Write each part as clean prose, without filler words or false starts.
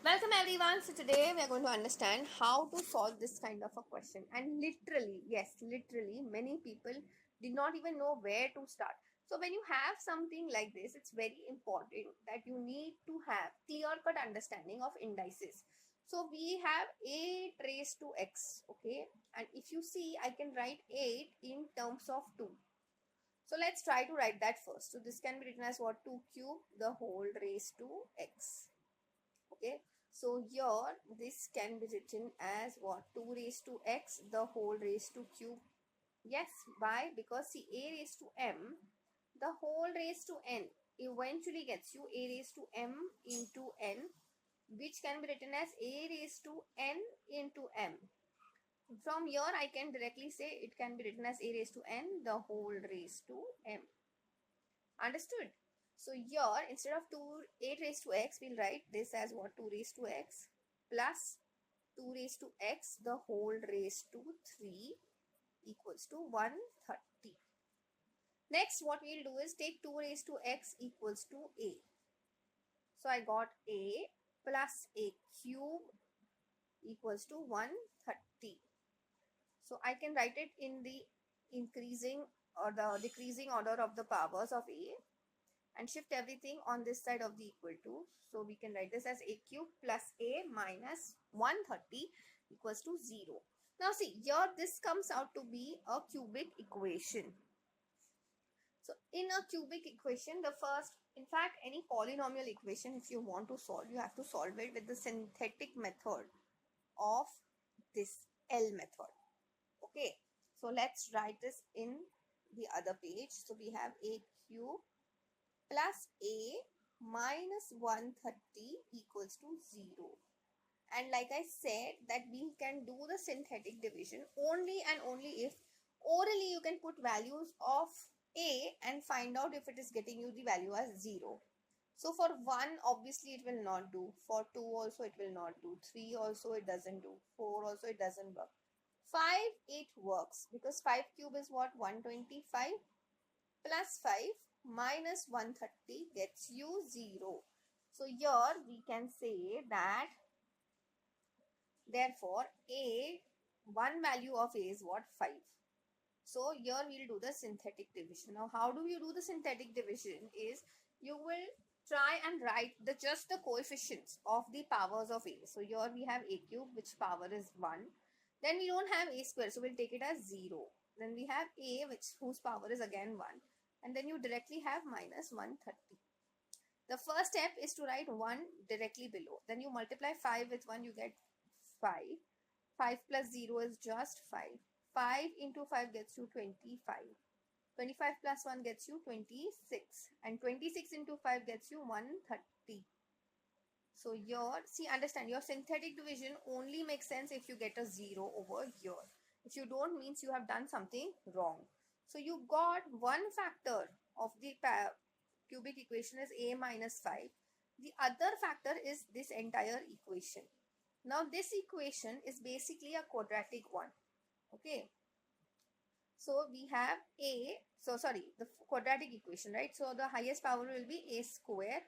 Welcome everyone. So today we are going to understand how to solve this kind of a question. And literally, yes, literally, many people did not even know where to start. So when you have something like this, it's very important that you need to have clear-cut understanding of indices. So we have 8 raised to x, okay? And if you see, I can write 8 in terms of 2. So let's try to write that first. So this can be written as what? 2 cube the whole raised to x. Okay, so here this can be written as what? 2 raised to x the whole raised to cube. Yes, why? Because see, a raised to m the whole raised to n eventually gets you a raised to m into n, which can be written as a raised to n into m. From here I can directly say it can be written as a raised to n the whole raised to m. Understood? So here instead of 8 raised to x, we'll write this as what? 2 raised to x plus 2 raised to x the whole raised to 3 equals to 130. Next what we'll do is take 2 raised to x equals to a. So I got a plus a cube equals to 130. So I can write it in the increasing or the decreasing order of the powers of a and shift everything on this side of the equal to. So we can write this as a cube plus a minus 130 equals to 0. Now see, here this comes out to be a cubic equation. So in a cubic equation, the first, in fact, any polynomial equation, if you want to solve, you have to solve it with the synthetic method of this L method. Okay, so let's write this in the other page. So we have a cube plus a minus 130 equals to 0. And like I said that we can do the synthetic division only and only if orally you can put values of a and find out if it is getting you the value as 0. So for 1 obviously it will not do, for 2 also it will not do, 3 also it doesn't do, 4 also it doesn't work. 5 it works because 5 cube is what? 125 plus 5 minus 130 gets you 0. So here we can say that therefore a one value of a is what? 5. So here we'll do the synthetic division. Now how do you do the synthetic division is you will try and write just the coefficients of the powers of a. So here we have a cube which power is 1. Then we don't have a square, so we'll take it as 0. Then we have a whose power is again 1. And then you directly have minus 130. The first step is to write 1 directly below. Then you multiply 5 with 1, you get 5. 5 plus 0 is just 5. 5 into 5 gets you 25. 25 plus 1 gets you 26. And 26 into 5 gets you 130. So here, see, understand, your synthetic division only makes sense if you get a 0 over here. If you don't, means you have done something wrong. So you got one factor of the cubic equation is a minus 5. The other factor is this entire equation. Now this equation is basically a quadratic one. Okay. So we have the quadratic equation, right? So the highest power will be a square.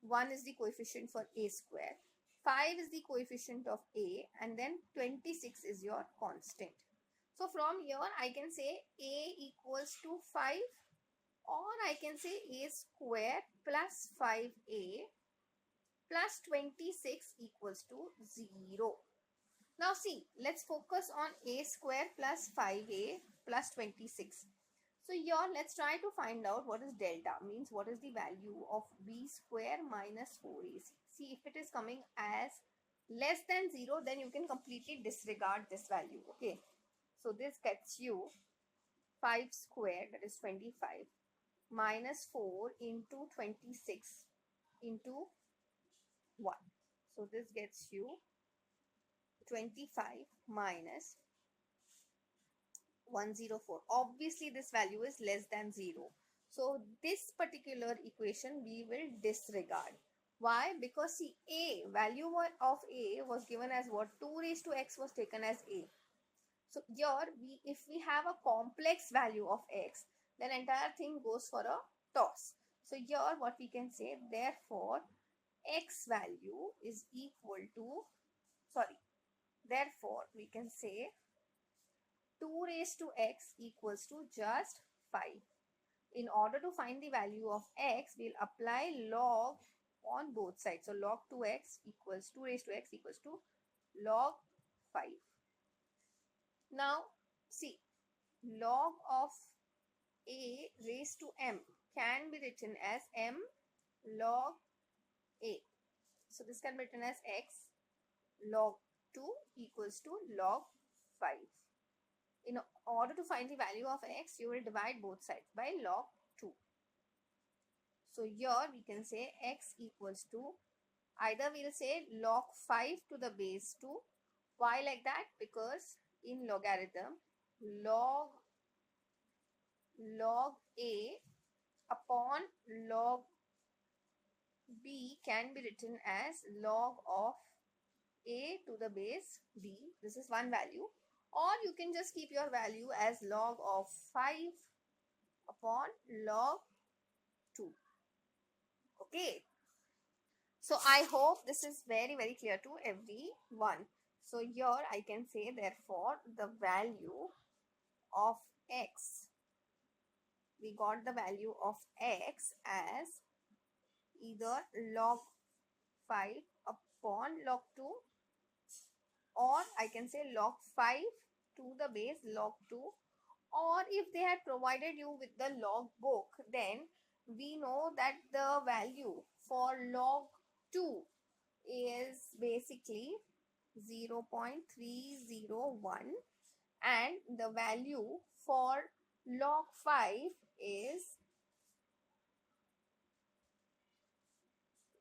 1 is the coefficient for a square. 5 is the coefficient of a, and then 26 is your constant. So from here I can say a equals to 5, or I can say a square plus 5a plus 26 equals to 0. Now see, let's focus on a square plus 5a plus 26. So here let's try to find out what is delta, means what is the value of b square minus 4ac. See, if it is coming as less than 0, then you can completely disregard this value. Okay, so this gets you 5 square, that is 25, minus 4 into 26 into 1. So this gets you 25 minus 104. Obviously this value is less than 0. So this particular equation we will disregard. Why? Because see, a value of a was given as what? 2 raised to x was taken as a. So here if we have a complex value of x, then entire thing goes for a toss. So here what we can say, therefore x value is equal to, therefore we can say 2 raised to x equals to just 5. In order to find the value of x, we'll apply log on both sides. So log 2x equals 2 raised to x equals to log 5. Now see, log of a raised to m can be written as m log a. So this can be written as x log 2 equals to log 5. In order to find the value of x, you will divide both sides by log 2. So here we can say x equals to, either we'll say log 5 to the base 2. Why like that? Because in logarithm, log a upon log b can be written as log of a to the base b. This is one value. Or you can just keep your value as log of 5 upon log 2. Okay. So I hope this is very clear to everyone. So here I can say, therefore the value of x, we got the value of x as either log 5 upon log 2, or I can say log 5 to the base log 2, or if they had provided you with the log book, then we know that the value for log 2 is basically 0.301, and the value for log 5 is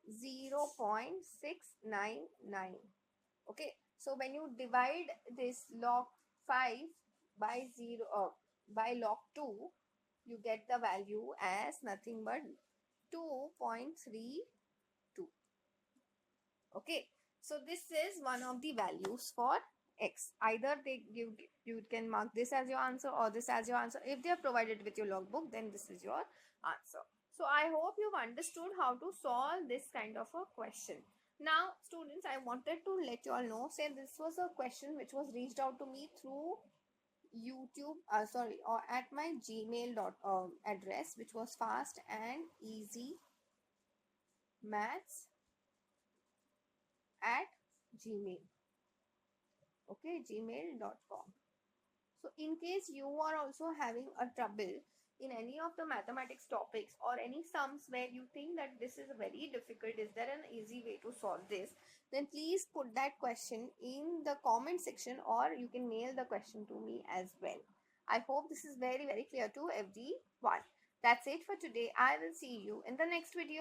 0.699. Okay, so when you divide this log 5 by by log 2, you get the value as nothing but 2.32. Okay, so this is one of the values for x. Either you can mark this as your answer or this as your answer. If they are provided with your logbook, then this is your answer. So I hope you've understood how to solve this kind of a question. Now students, I wanted to let you all know, say this was a question which was reached out to me through YouTube, or at my Gmail address, which was fast and easy maths at Gmail. Okay, gmail.com. So in case you are also having a trouble in any of the mathematics topics or any sums where you think that this is very difficult, is there an easy way to solve this, then please put that question in the comment section, or you can mail the question to me as well. I hope this is very clear to everyone. That's it for today. I will see you in the next video.